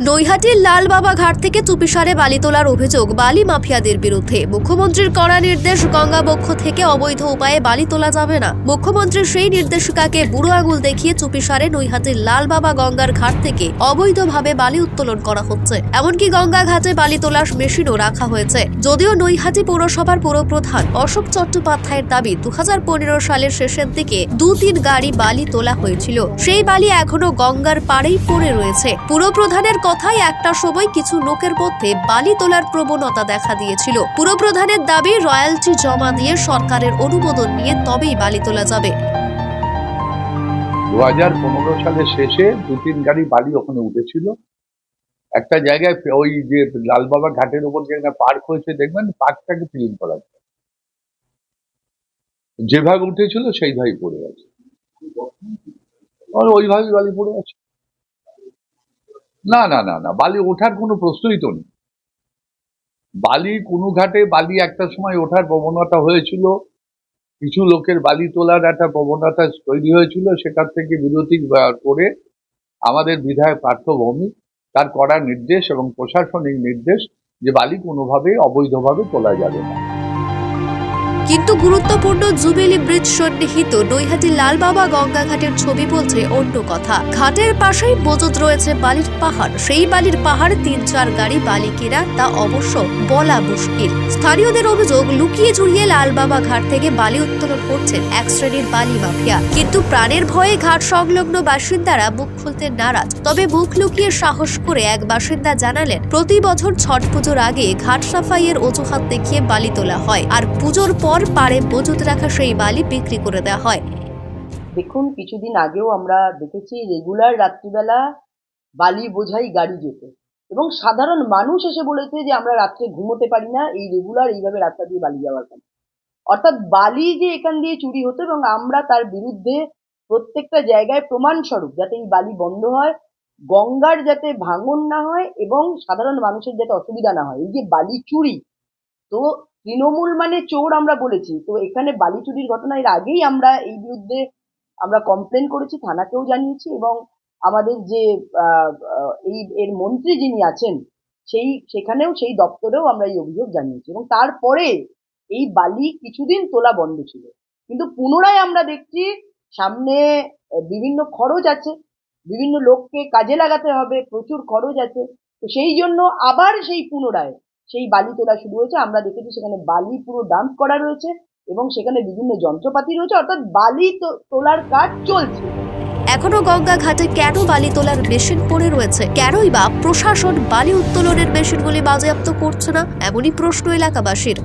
নৈহাটির লালবাবা ঘাট থেকে চুপিসারে বালি তোলার অভিযোগ বালি মাফিয়াদের বিরুদ্ধে। মুখ্যমন্ত্রীর কড়া নির্দেশ, গঙ্গাবক্ষ থেকে অবৈধ উপায়ে বালি তোলা যাবে না। মুখ্যমন্ত্রীর সেই নির্দেশিকাকে বুড়ো আঙুল দেখিয়ে চুপিসারে নৈহাটির লালবাবা গঙ্গার ঘাট থেকে অবৈধভাবে বালি উত্তোলন করা হচ্ছে। এমনকি গঙ্গা ঘাটে বালি তোলার মেশিনও রাখা হয়েছে। যদিও নৈহাটি পৌরসভার পৌরপ্রধান অশোক চট্টোপাধ্যায়ের দাবি 2015 সালের শেষের দিকে 2-3 গাড়ি বালি তোলা হয়েছিল। সেই বালি এখনো গঙ্গার পাড়েই পড়ে রয়েছে। পুরপ্রধানের কথাই একটা সময় কিছু লোকের মধ্যে বালি তোলার প্রবণতা দেখা দিয়েছিল। পুরপ্রধানের দাবি রয়্যালটি জমা দিয়ে সরকারের অনুমোদন নিয়ে তবেই বালি তোলা যাবে। 2015 সালের শেষে 2-3 গাড়ি বালি ওখানে উঠেছিল। একটা জায়গায় ওই যে লালবাবা ঘাটের উপর জায়গায় পার্ক হয়েছে, দেখবেন পার্কটাকে ক্লিন করা যায়, যেভাবে উঠেছিল সেইভাবেই পড়ে আছে, ওইভাবেই বালি পড়ে আছে। না না না না, বালি ওঠার কোনো প্রশ্নই তো নেই। বালি কোনো ঘাটে বালি একটা সময় ওঠার প্রবণতা হয়েছিল, কিছু লোকের বালি তোলার একটা প্রবণতা তৈরি হয়েছিল, সেটার থেকে বিরতি করে আমাদের বিধায়ক পার্থ ভৌমিক তার কড়া নির্দেশ এবং প্রশাসনিক নির্দেশ যে বালি কোনোভাবে অবৈধভাবে তোলা যাবে না। কিন্তু গুরুত্বপূর্ণ জুবিলি ব্রিজ সন্নিহিত নৈহাটি লালবাবা গঙ্গা ঘাটের ছবি বলছে অন্য কথা। ঘাটের পাশেই মজুদ রয়েছে বালির পাহাড়। সেই বালির পাহাড় 3-4 গাড়ি বালি কেনা, তা অবশ্য বলা মুশকিল। স্থানীয়দের অভিযোগ, লুকিয়ে ঝুড়িয়ে লালবাবা ঘাট থেকে বালি উত্তোলন করছেন এক শ্রেণীর বালি মাফিয়া। কিন্তু প্রাণের ভয়ে ঘাট সংলগ্ন বাসিন্দারা মুখ খুলতে নারাজ। তবে মুখ লুকিয়ে সাহস করে এক বাসিন্দা জানালেন, প্রতি বছর ছট পুজোর আগে ঘাট সাফাইয়ের অজুহাত দেখিয়ে বালি তোলা হয়, আর পুজোর পারে মজুদ রাখা সেই বালি বিক্রি করে দেওয়া হয়। দেখুন, কিছুদিন আগেও আমরা দেখেছি রেগুলার রাত্রিবেলা বালি বোঝাই গাড়ি যেত এবং সাধারণ মানুষ এসে বলেছে যে আমরা রাত্রে ঘুমোতে পারি না এই রেগুলার এইভাবে রাস্তা দিয়ে বালি যাওয়ার কারণে। অর্থাৎ বালি যে এখান দিয়ে চুরি হতো, এবং আমরা তার বিরুদ্ধে প্রত্যেকটা জায়গায় প্রমাণস্বরূপ যাতে এই বালি বন্ধ হয়, গঙ্গার যাতে ভাঙন না হয় এবং সাধারণ মানুষের যাতে অসুবিধা না হয়। এই যে বালি চুরি, তো তৃণমূল মানে চোর আমরা বলেছি, তো এখানে বালি চুরির ঘটনা এর আগেই আমরা এই বিরুদ্ধে আমরা কমপ্লেন করেছি, থানাকেও জানিয়েছি, এবং আমাদের যে এর মন্ত্রী যিনি আছেন সেখানেও সেই দপ্তরেও আমরা এই অভিযোগ জানিয়েছি, এবং তারপরে এই বালি কিছুদিন তোলা বন্ধ ছিল। কিন্তু পুনরায় আমরা দেখছি সামনে বিভিন্ন খরচ আছে, বিভিন্ন লোককে কাজে লাগাতে হবে, প্রচুর খরচ আছে, তো সেই জন্য আবার সেই পুনরায় সেই বালি তোলা শুরু হয়েছে। আমরা দেখেছি সেখানে বালি পুরো ডাম্প করা রয়েছে এবং সেখানে বিভিন্ন যন্ত্রপাতি রয়েছে, অর্থাৎ বালি তোলার কাজ চলছে। এখনো গঙ্গা ঘাটে কেন বালি তোলার মেশিন পড়ে রয়েছে? কেনই বা প্রশাসন বালি উত্তোলনের মেশিনগুলি বাজেয়াপ্ত করছে না? এমনই প্রশ্ন এলাকাবাসীর।